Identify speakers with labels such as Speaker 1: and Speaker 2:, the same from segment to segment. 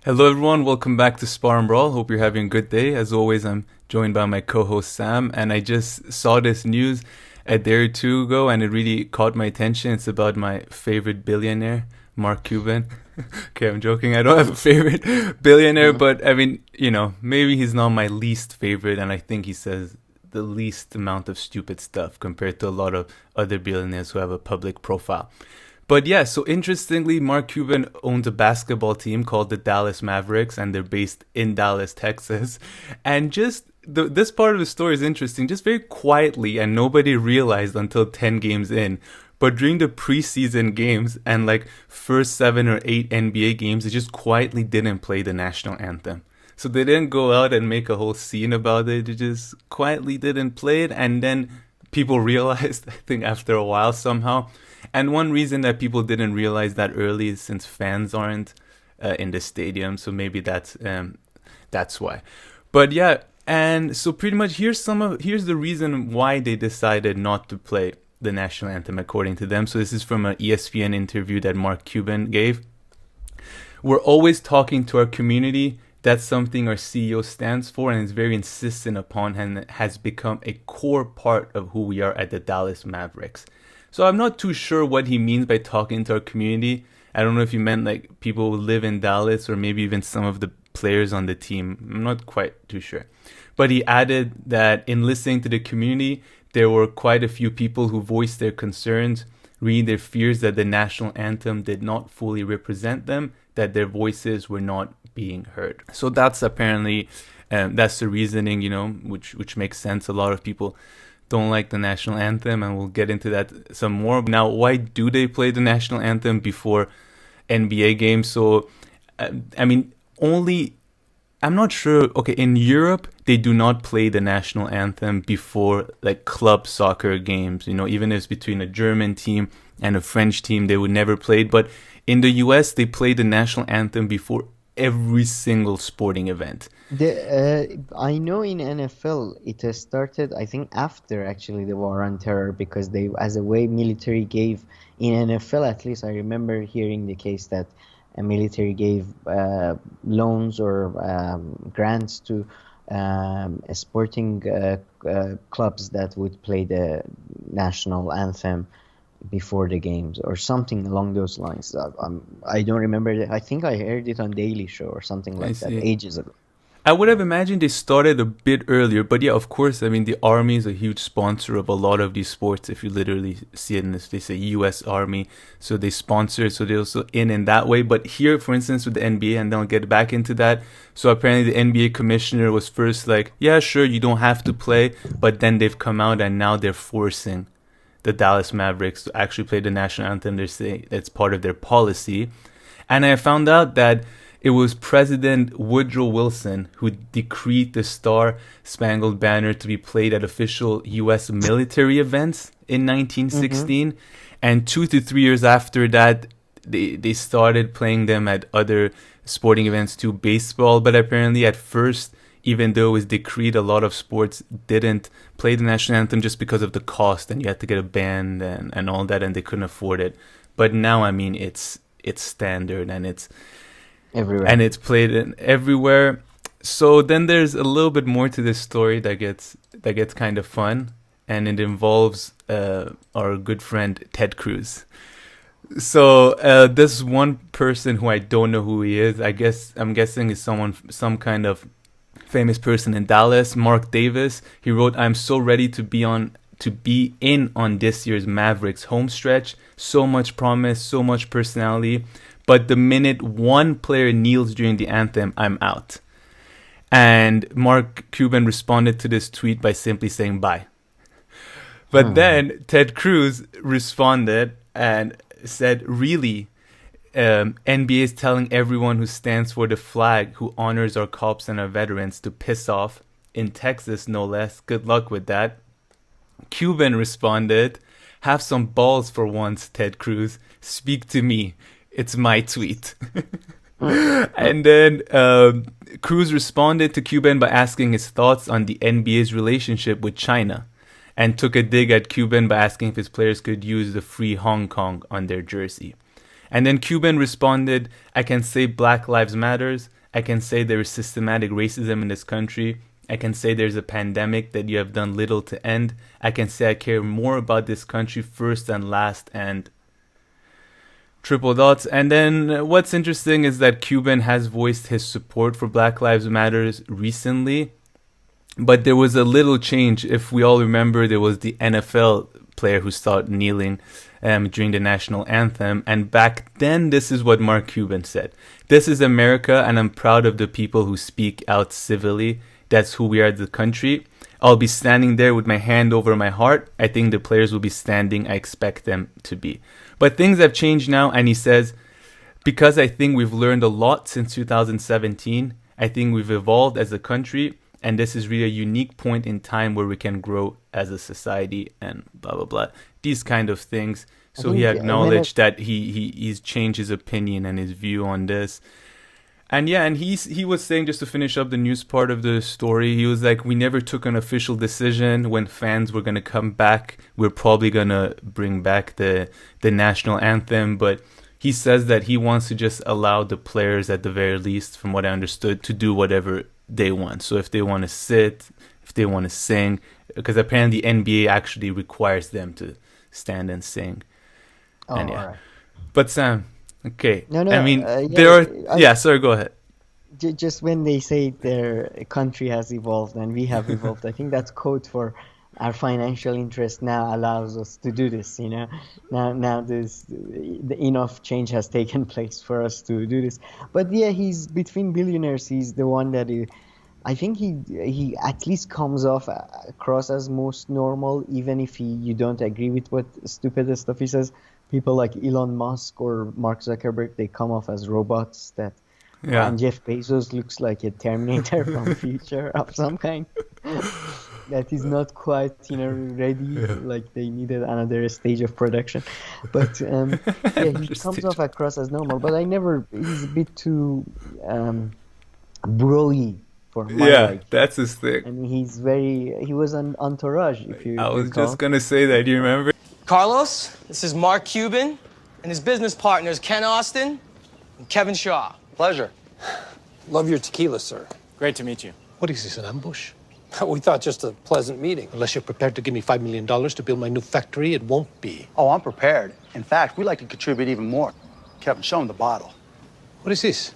Speaker 1: Hello, everyone. Welcome back to Spar&Brawl. Hope you're having a good day. As always, I'm joined by my co-host Sam, and I just saw this news a day or two ago, and it really caught my attention. It's about my favorite billionaire, Mark Cuban. Okay, I'm joking. I don't have a favorite billionaire, but I mean, maybe he's not my least favorite, and I think he says the least amount of stupid stuff compared to a lot of other billionaires who have a public profile. But yeah, so interestingly, Mark Cuban owns a basketball team called the Dallas Mavericks, and they're based in Dallas, Texas. And just this part of the story is interesting, just very quietly, and nobody realized until 10 games in. But during the preseason games and like first 7 or 8 NBA games, they just quietly didn't play the national anthem. So they didn't go out and make a whole scene about it. They just quietly didn't play it. And then people realized, I think after a while somehow. And one reason that people didn't realize that early is since fans aren't in the stadium. So maybe that's why. But yeah, and so pretty much here's the reason why they decided not to play the national anthem according to them. So this is from an ESPN interview that Mark Cuban gave. We're always talking to our community. That's something our CEO stands for and is very insistent upon, and has become a core part of who we are at the Dallas Mavericks. So I'm not too sure what he means by talking to our community. I don't know if he meant like people who live in Dallas or maybe even some of the players on the team. I'm not quite too sure. But he added that in listening to the community, there were quite a few people who voiced their concerns, read their fears that the national anthem did not fully represent them, that their voices were not being heard. So that's apparently, that's the reasoning, which makes sense. A lot of people don't like the national anthem, and we'll get into that some more. Now, why do they play the national anthem before NBA games? So, I'm not sure. Okay, in Europe, they do not play the national anthem before like club soccer games. Even if it's between a German team and a French team, they would never play it. But in the US, they play the national anthem before every single sporting event.
Speaker 2: I know in NFL it has started, I think, after actually the war on terror, because they, as a way military gave, in NFL at least, I remember hearing the case that a military gave loans or grants to sporting clubs that would play the national anthem before the games or something along those lines. I don't remember. I think I heard it on Daily Show or something
Speaker 1: I
Speaker 2: like that
Speaker 1: see.
Speaker 2: ages ago.
Speaker 1: I would have imagined they started a bit earlier, but yeah, of course. I mean, the Army is a huge sponsor of a lot of these sports. If you literally see it in this, they say U.S. Army, so they sponsor it, so they're also in that way. But here, for instance, with the NBA, and then I'll get back into that. So apparently, the NBA commissioner was first like, "Yeah, sure, you don't have to play," but then they've come out and now they're forcing the Dallas Mavericks to actually play the national anthem. They're saying it's part of their policy, and I found out that it was President Woodrow Wilson who decreed the Star Spangled Banner to be played at official U.S. military events in
Speaker 2: Hmm.
Speaker 1: 1916. And 2 to 3 years after that, they started playing them at other sporting events too, baseball. But apparently, at first, even though it was decreed, a lot of sports didn't play the national anthem just because of the cost, and you had to get a band and all that, and they couldn't afford it. But now, I mean, it's standard, and
Speaker 2: Everywhere.
Speaker 1: it's played in everywhere. So then there's a little bit more to this story that gets kind of fun, and it involves our good friend Ted Cruz. So this one person who I don't know who he is. I'm guessing is some kind of famous person in Dallas. Mark Davis. He wrote, "I'm so ready to be in on this year's Mavericks home stretch. So much promise, so much personality. But the minute one player kneels during the anthem, I'm out." And Mark Cuban responded to this tweet by simply saying bye. But
Speaker 2: Hmm.
Speaker 1: then Ted Cruz responded and said, "Really? NBA is telling everyone who stands for the flag, who honors our cops and our veterans, to piss off. In Texas, no less. Good luck with that." Cuban responded, "Have some balls for once, Ted Cruz. Speak to me. It's my tweet." And then Cruz responded to Cuban by asking his thoughts on the NBA's relationship with China, and took a dig at Cuban by asking if his players could use the free Hong Kong on their jersey. And then Cuban responded, I can say Black Lives Matters. I can say there is systematic racism in this country. I can say there's a pandemic that you have done little to end. I can say I care more about this country first and last, and triple dots. And then what's interesting is that Cuban has voiced his support for Black Lives Matters recently, but there was a little change. If we all remember, there was the NFL player who started kneeling during the national anthem, and back then this is what Mark Cuban said: "This is America, and I'm proud of the people who speak out civilly. That's who we are as a country. I'll be standing there with my hand over my heart. I think the players will be standing. I expect them to be." But things have changed now, and he says, because I think we've learned a lot since 2017. I think we've evolved as a country, and this is really a unique point in time where we can grow as a society, and blah, blah, blah. These kind of things. So he acknowledged that he's changed his opinion and his view on this. And yeah, and he was saying, just to finish up the news part of the story, he was like, we never took an official decision when fans were going to come back. We're probably going to bring back the national anthem. But he says that he wants to just allow the players, at the very least, from what I understood, to do whatever they want. So if they want to sit, if they want to sing, because apparently the NBA actually requires them to stand and sing.
Speaker 2: Oh,
Speaker 1: and yeah.
Speaker 2: all right.
Speaker 1: But Sam, okay.
Speaker 2: No,
Speaker 1: I mean, there are... sorry, go ahead.
Speaker 2: Just when they say their country has evolved and we have evolved, I think that's code for our financial interest now allows us to do this, you know. Now enough change has taken place for us to do this. But yeah, he's between billionaires. He's the one that I think he at least comes off across as most normal, even if you don't agree with what stupid stuff he says. People like Elon Musk or Mark Zuckerberg, they come off as robots that... Yeah. And Jeff Bezos looks like a Terminator from future of some kind. That is not quite, ready. Yeah. Like they needed another stage of production. But yeah, he comes off across as normal. But he's a bit too broy for my liking.
Speaker 1: That's his thing.
Speaker 2: I mean, he was an Entourage, if you
Speaker 1: I was just going to say that. Do you remember?
Speaker 3: Carlos, this is Mark Cuban and his business partners, Ken Austin and Kevin Shaw.
Speaker 4: Pleasure. Love your tequila, sir.
Speaker 3: Great to meet you.
Speaker 5: What is this, an ambush?
Speaker 4: We thought just a pleasant meeting.
Speaker 5: Unless you're prepared to give me $5 million to build my new factory, it won't be.
Speaker 6: Oh, I'm prepared. In fact, we'd like to contribute even more. Kevin, show him the bottle.
Speaker 5: What is this?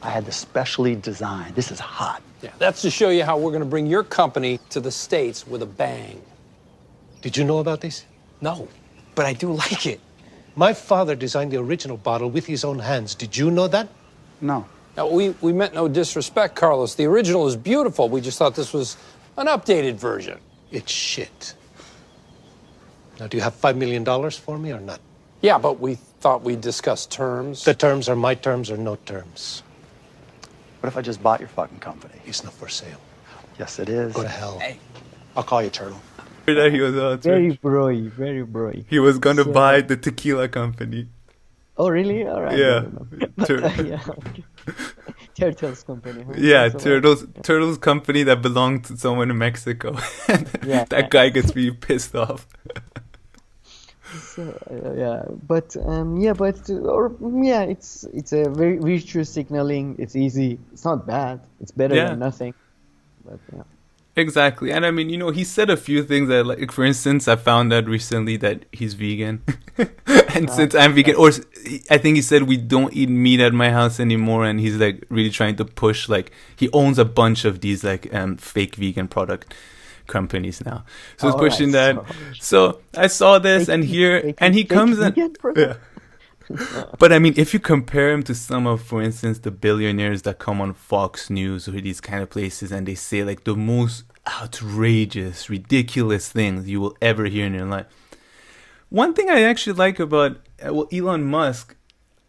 Speaker 6: I had this specially designed. This is hot.
Speaker 4: Yeah, that's to show you how we're going to bring your company to the States with a bang.
Speaker 5: Did you know about this?
Speaker 3: No, but I do like it.
Speaker 5: My father designed the original bottle with his own hands. Did you know that?
Speaker 6: No.
Speaker 4: Now, we meant no disrespect, Carlos. The original is beautiful. We just thought this was an updated version.
Speaker 5: It's shit. Now, do you have $5 million for me or not?
Speaker 4: Yeah, but we thought we'd discuss terms.
Speaker 5: The terms are my terms or no terms.
Speaker 6: What if I just bought your fucking company?
Speaker 5: It's not for sale.
Speaker 6: Yes, it is.
Speaker 5: Go to hell.
Speaker 3: Hey.
Speaker 6: I'll call you Turtle.
Speaker 1: That he was
Speaker 2: very broy.
Speaker 1: He was going to buy the tequila company.
Speaker 2: Oh, really? All right.
Speaker 1: Yeah.
Speaker 2: Yeah. Okay. Turtles company. Huh?
Speaker 1: Yeah, Turtles company that belonged to someone in Mexico. That guy gets really pissed off.
Speaker 2: So, it's a very virtuous signaling. It's easy. It's not bad. It's better than nothing. But yeah.
Speaker 1: Exactly. And I mean, he said a few things that, like, for instance, I found out recently that he's vegan. And since I'm vegan, or I think he said we don't eat meat at my house anymore. And he's like really trying to push, like, he owns a bunch of these like fake vegan product companies now. So he's pushing that. So I saw this and he comes in. Yeah. But I mean, if you compare him to some of, for instance, the billionaires that come on Fox News or these kind of places, and they say like the most outrageous, ridiculous things you will ever hear in your life. One thing I actually like about Elon Musk,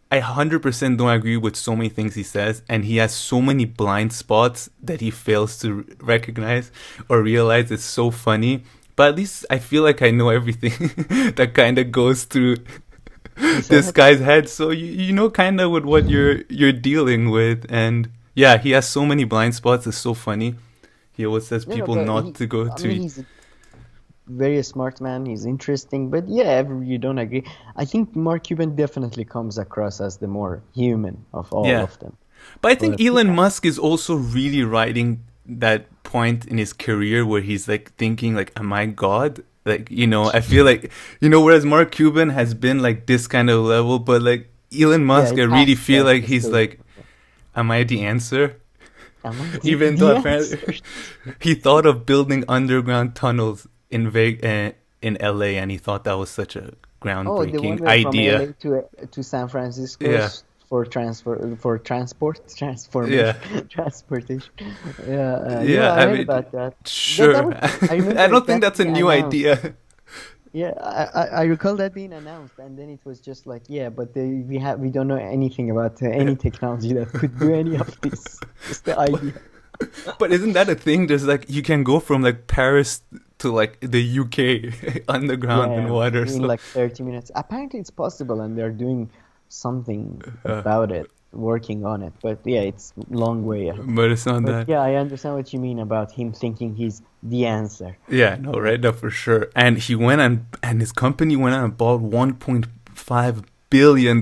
Speaker 1: I 100% don't agree with so many things he says, and he has so many blind spots that he fails to recognize or realize. It's so funny. But at least I feel like I know everything that kind of goes through this guy's head, so you know kind of with what you're dealing with. And yeah, he has so many blind spots. It's so funny. He always says people not to go to.
Speaker 2: very smart man. He's interesting, but yeah, you don't agree. I think Mark Cuban definitely comes across as the more human of all
Speaker 1: Yeah.
Speaker 2: of them.
Speaker 1: But I think
Speaker 2: But
Speaker 1: Elon
Speaker 2: yeah,
Speaker 1: Musk is also really riding that point in his career where he's like thinking like, am I God? Like, I feel like, whereas Mark Cuban has been like this kind of level, but like Elon
Speaker 2: yeah,
Speaker 1: Musk, I
Speaker 2: it
Speaker 1: really
Speaker 2: has
Speaker 1: feel
Speaker 2: that
Speaker 1: like he's
Speaker 2: stage.
Speaker 1: like, am I the answer?
Speaker 2: Am I
Speaker 1: Even though
Speaker 2: the
Speaker 1: apparently
Speaker 2: answer?
Speaker 1: he thought of building underground tunnels in LA, and he thought that was such a
Speaker 2: Oh, the one
Speaker 1: groundbreaking
Speaker 2: where from
Speaker 1: idea.
Speaker 2: LA to San Francisco
Speaker 1: Yeah.
Speaker 2: for transformation
Speaker 1: Yeah.
Speaker 2: transportation. Yeah,
Speaker 1: Yeah,
Speaker 2: I
Speaker 1: I
Speaker 2: heard
Speaker 1: mean,
Speaker 2: about that. That
Speaker 1: sure.
Speaker 2: was, I
Speaker 1: I
Speaker 2: remember
Speaker 1: don't think
Speaker 2: that
Speaker 1: that's a
Speaker 2: being
Speaker 1: new
Speaker 2: announced.
Speaker 1: idea.
Speaker 2: Yeah, I recall that being announced, and then it was just like, yeah, but we don't know anything about any technology that could do any of this. Just the idea.
Speaker 1: But isn't that a thing? There's like you can go from like Paris to like the UK underground in
Speaker 2: Yeah,
Speaker 1: water.
Speaker 2: in
Speaker 1: So,
Speaker 2: like 30 minutes. Apparently, it's possible, and they're doing something
Speaker 1: uh,
Speaker 2: about it, working on it. But yeah, it's long way ahead.
Speaker 1: but it's not
Speaker 2: But
Speaker 1: that.
Speaker 2: yeah, I understand what you mean about him thinking he's the answer.
Speaker 1: Yeah, no, right, no, for sure. And he went and his company went out and bought $1.5 billion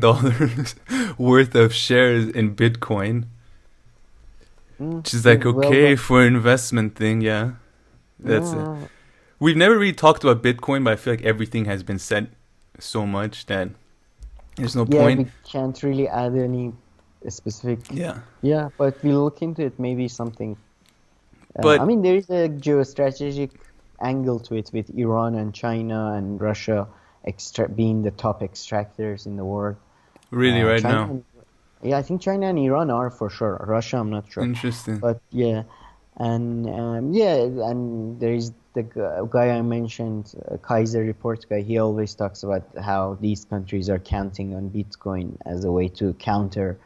Speaker 1: worth of shares in Bitcoin, which is like
Speaker 2: Well
Speaker 1: okay
Speaker 2: done.
Speaker 1: for an investment thing. Yeah, that's it.
Speaker 2: Yeah,
Speaker 1: We've never really talked about Bitcoin, but I feel like everything has been said so much that there's no
Speaker 2: yeah,
Speaker 1: point.
Speaker 2: we can't really add any specific.
Speaker 1: Yeah,
Speaker 2: Yeah, but we'll look into it. Maybe something. I
Speaker 1: but
Speaker 2: mean, there is a geostrategic angle to it with Iran and China and Russia being the top extractors in the world.
Speaker 1: really, right
Speaker 2: China,
Speaker 1: now,
Speaker 2: yeah, I think China and Iran are for sure. Russia, I'm not sure.
Speaker 1: interesting.
Speaker 2: But yeah, and yeah, and there is the guy I mentioned, Kaiser report guy. He always talks about how these countries are counting on Bitcoin as a way to counter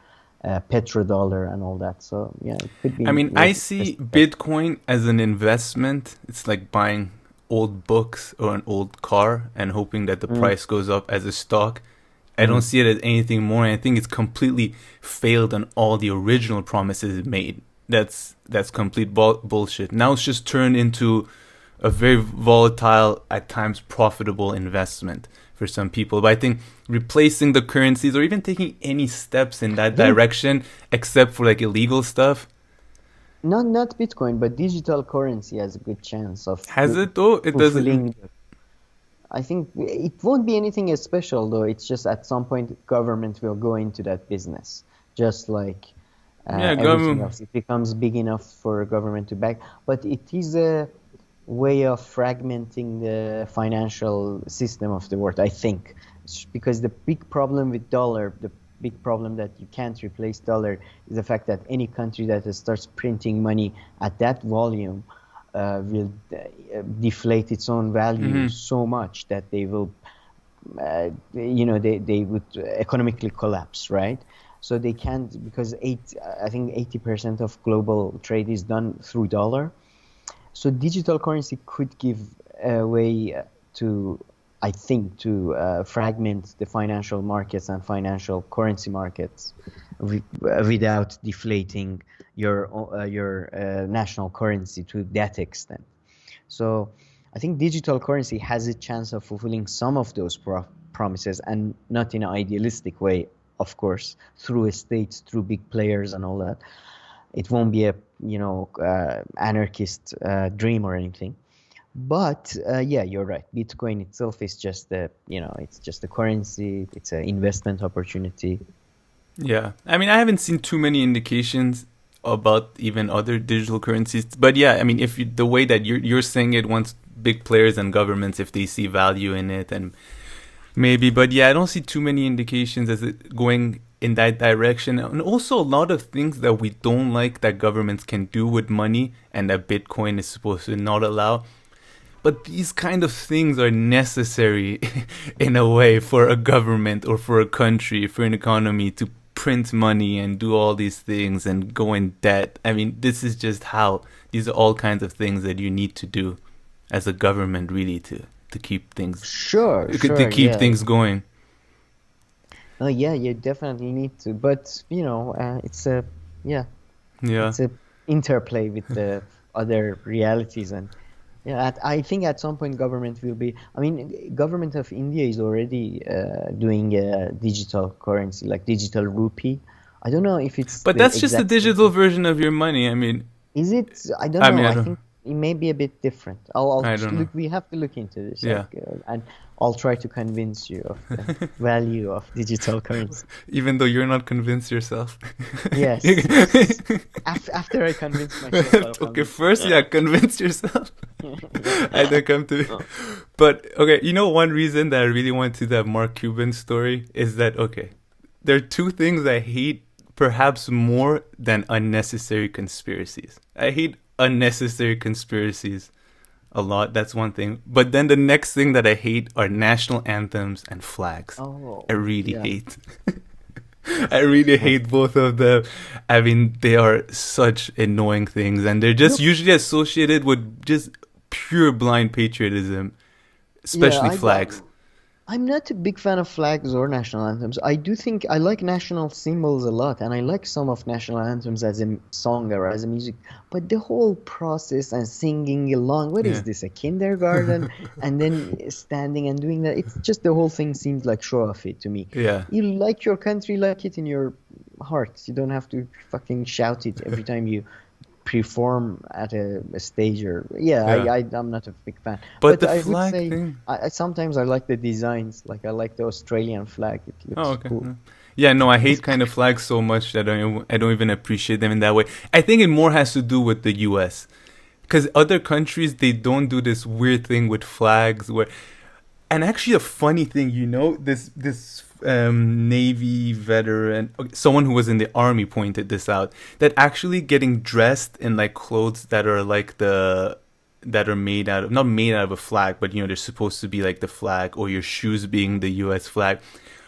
Speaker 2: petrodollar and all that. So yeah, it could be
Speaker 1: I mean, I
Speaker 2: worth
Speaker 1: see
Speaker 2: investing.
Speaker 1: Bitcoin as an investment. It's like buying old books or an old car and hoping that the
Speaker 2: Mm,
Speaker 1: price goes up as a stock. I don't
Speaker 2: mm.
Speaker 1: see it as anything more. I think it's completely failed on all the original promises it made. That's complete bullshit. Now it's just turned into a very volatile, at times profitable investment for some people. But I think replacing the currencies or even taking any steps in that
Speaker 2: I think
Speaker 1: direction, except for like illegal stuff,
Speaker 2: not Bitcoin, but digital currency has a good chance of
Speaker 1: has it though? It doesn't.
Speaker 2: fulfilling. I think it won't be anything as special though. It's just at some point government will go into that business, just like
Speaker 1: Yeah,
Speaker 2: everything
Speaker 1: government.
Speaker 2: else. It becomes big enough for a government to back. But it is a way of fragmenting the financial system of the world, I think. Because the big problem with dollar, the big problem that you can't replace dollar is the fact that any country that starts printing money at that volume will deflate its own value
Speaker 1: Hmm.
Speaker 2: so much that they will, they would economically collapse, right? So they can't because I think 80% of global trade is done through dollar. So digital currency could give a way to, I think, to fragment the financial markets and financial currency markets without deflating your national currency to that extent. So I think digital currency has a chance of fulfilling some of those promises, and not in an idealistic way, of course, through states, through big players and all that. It won't be a anarchist dream or anything. But yeah, you're right. Bitcoin itself is just it's just a currency. It's an investment opportunity.
Speaker 1: Yeah, I mean, I haven't seen too many indications about even other digital currencies, but yeah, I mean, if you, the way that you're saying it, once big players and governments, if they see value in it, and maybe, but yeah, I don't see too many indications as it going in that direction. And also a lot of things that we don't like that governments can do with money and that Bitcoin is supposed to not allow. But these kind of things are necessary in a way for a government or for a country, for an economy to print money and do all these things and go in debt. I mean, this is just how these are all kinds of things that you need to do as a government really to keep things
Speaker 2: Sure,
Speaker 1: to keep
Speaker 2: yeah.
Speaker 1: things going.
Speaker 2: Oh yeah, you definitely need to. But it's a
Speaker 1: Yeah.
Speaker 2: it's a interplay with the other realities, and Yeah, I think at some point government will be. I mean, government of India is already doing a digital currency, like digital rupee. I don't know if it's
Speaker 1: But
Speaker 2: the
Speaker 1: that's just a
Speaker 2: exact
Speaker 1: digital
Speaker 2: same.
Speaker 1: version of your money. I mean,
Speaker 2: Is it? I don't
Speaker 1: I
Speaker 2: know.
Speaker 1: mean, I
Speaker 2: I
Speaker 1: don't,
Speaker 2: think it may be a bit different. I'll
Speaker 1: I
Speaker 2: just
Speaker 1: don't know.
Speaker 2: look. We have to look into this,
Speaker 1: Yeah.
Speaker 2: and I'll try to convince you of the value of digital currency.
Speaker 1: Even though you're not convinced yourself.
Speaker 2: Yes, yes. After I convince myself, I'll
Speaker 1: Okay,
Speaker 2: convince.
Speaker 1: first, yeah, convince yourself.
Speaker 2: Yeah.
Speaker 1: And then come to. But, okay, one reason that I really want to that Mark Cuban story is that, okay, there are two things I hate perhaps more than unnecessary conspiracies. I hate unnecessary conspiracies a lot. That's one thing. But then the next thing that I hate are national anthems and flags.
Speaker 2: Oh,
Speaker 1: I really
Speaker 2: yeah.
Speaker 1: hate. I really hate both of them. I mean, they are such annoying things, and they're just usually associated with just pure blind patriotism,
Speaker 2: Yeah,
Speaker 1: especially flags.
Speaker 2: I'm not a big fan of flags or national anthems. I do think I like national symbols a lot, and I like some of national anthems as a song or as a music. But the whole process and singing along, what
Speaker 1: Yeah.
Speaker 2: is this, a kindergarten? And then standing and doing that, it's just the whole thing seems like show-offy to me.
Speaker 1: Yeah.
Speaker 2: You like your country, like it in your heart. You don't have to fucking shout it every time you perform at a stage or
Speaker 1: Yeah.
Speaker 2: I'm not a big fan,
Speaker 1: But the
Speaker 2: I would
Speaker 1: flag
Speaker 2: say
Speaker 1: thing.
Speaker 2: sometimes I like the designs, like I like the Australian flag. It looks
Speaker 1: Oh, okay.
Speaker 2: cool.
Speaker 1: Yeah, no, I hate kind of flags so much that I don't even appreciate them in that way. I think it more has to do with the U.S. Because other countries, they don't do this weird thing with flags where. And actually, a funny thing, this Navy veteran, okay, someone who was in the army pointed this out, that actually getting dressed in like clothes that are like that are made out of, not made out of a flag, but they're supposed to be like the flag, or your shoes being the U.S. flag.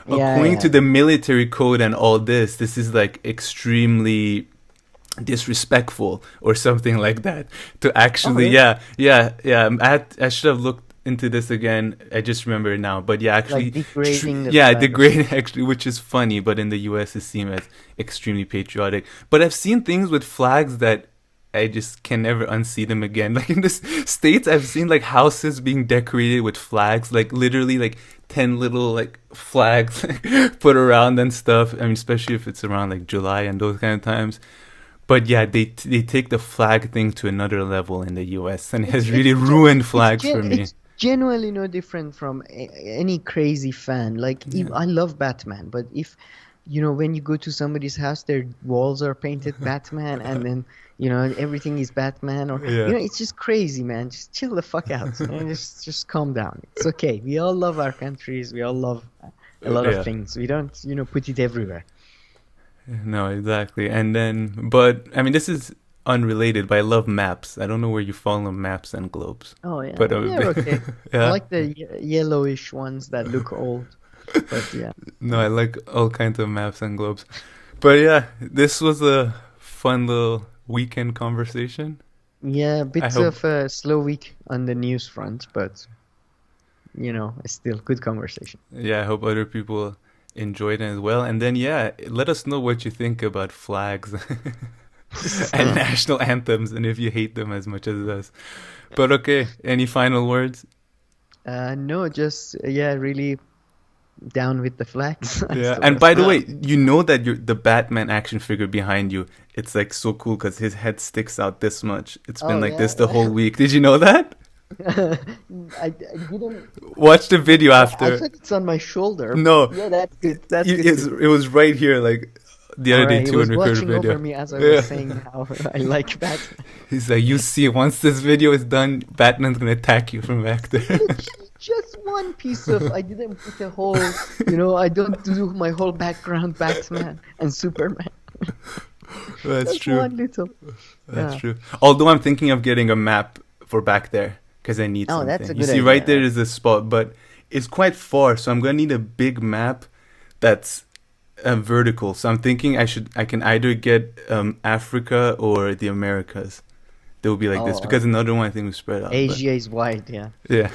Speaker 1: According to the military code and all this is like extremely disrespectful or something like that to actually
Speaker 2: really?
Speaker 1: I should have looked into this again. I just remember it now, but yeah, actually
Speaker 2: Like degrading the
Speaker 1: yeah,
Speaker 2: flag or
Speaker 1: degrading actually, which is funny, but in the US it seems as extremely patriotic. But I've seen things with flags that I just can never unsee them again. Like in the States, I've seen like houses being decorated with flags, like literally like 10 little like flags put around and stuff. I mean, especially if it's around like July and those kind of times. But yeah, they take the flag thing to another level in the US, and it has really ruined flags for me.
Speaker 2: it's genuinely no different from any crazy fan. Like I love Batman, but if when you go to somebody's house, their walls are painted Batman, and then everything is Batman, or
Speaker 1: Yeah.
Speaker 2: it's just crazy, man. Just chill the fuck out. Just calm down. It's okay. We all love our countries. We all love a lot
Speaker 1: Yeah.
Speaker 2: of things. We don't put it everywhere.
Speaker 1: No, exactly. And then, but I mean, this is unrelated, but I love maps. I don't know where you fall on maps and globes.
Speaker 2: Oh yeah,
Speaker 1: But
Speaker 2: they're okay.
Speaker 1: yeah.
Speaker 2: I like the yellowish ones that look old. But yeah.
Speaker 1: No, I like all kinds of maps and globes. But yeah, this was a fun little weekend conversation.
Speaker 2: Yeah, a bit
Speaker 1: I hope-
Speaker 2: of a slow week on the news front, but it's still good conversation.
Speaker 1: Yeah, I hope other people enjoyed it as well. And then, yeah, let us know what you think about flags and national anthems, and if you hate them as much as us. But okay, any final words?
Speaker 2: No, just really down with the flags. That's
Speaker 1: Yeah,
Speaker 2: the
Speaker 1: and
Speaker 2: best.
Speaker 1: by the way, you know that the Batman action figure behind you, it's like so cool because his head sticks out this much. It's been
Speaker 2: Oh,
Speaker 1: like
Speaker 2: yeah?
Speaker 1: this the whole week. Did you know that?
Speaker 2: I didn't.
Speaker 1: Watch the video
Speaker 2: I
Speaker 1: after.
Speaker 2: thought it's on my shoulder.
Speaker 1: No.
Speaker 2: Yeah, that's good. That's
Speaker 1: It,
Speaker 2: good.
Speaker 1: it was right here, like the other day
Speaker 2: Alright, he
Speaker 1: too,
Speaker 2: was
Speaker 1: when we recorded
Speaker 2: watching
Speaker 1: the video.
Speaker 2: over me as I
Speaker 1: Yeah.
Speaker 2: was saying how I like Batman.
Speaker 1: He's like, you see, once this video is done, Batman's gonna attack you from back there.
Speaker 2: Just one piece of. I didn't put a whole. I don't do my whole background Batman and Superman.
Speaker 1: That's
Speaker 2: Just
Speaker 1: true.
Speaker 2: one little.
Speaker 1: That's
Speaker 2: Yeah.
Speaker 1: true. Although I'm thinking of getting a map for back there because I need
Speaker 2: Oh,
Speaker 1: something.
Speaker 2: that's a
Speaker 1: You
Speaker 2: good
Speaker 1: see, right
Speaker 2: idea.
Speaker 1: there is a spot, but it's quite far, so I'm gonna need a big map that's vertical. So I'm thinking I can either get Africa or the Americas. They will be like this
Speaker 2: Oh,
Speaker 1: because another one I think was spread out. but-
Speaker 2: Asia is wide, yeah.
Speaker 1: yeah.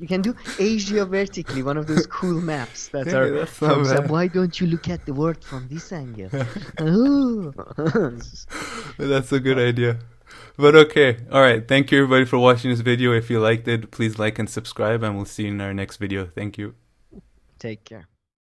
Speaker 2: You can do Asia vertically, one of those cool maps that
Speaker 1: Yeah,
Speaker 2: are
Speaker 1: that's not
Speaker 2: from
Speaker 1: bad.
Speaker 2: why don't you look at the world from this angle? Ooh.
Speaker 1: That's a good idea. But okay. All right. Thank you everybody for watching this video. If you liked it, please like and subscribe, and we'll see you in our next video. Thank you.
Speaker 2: Take care.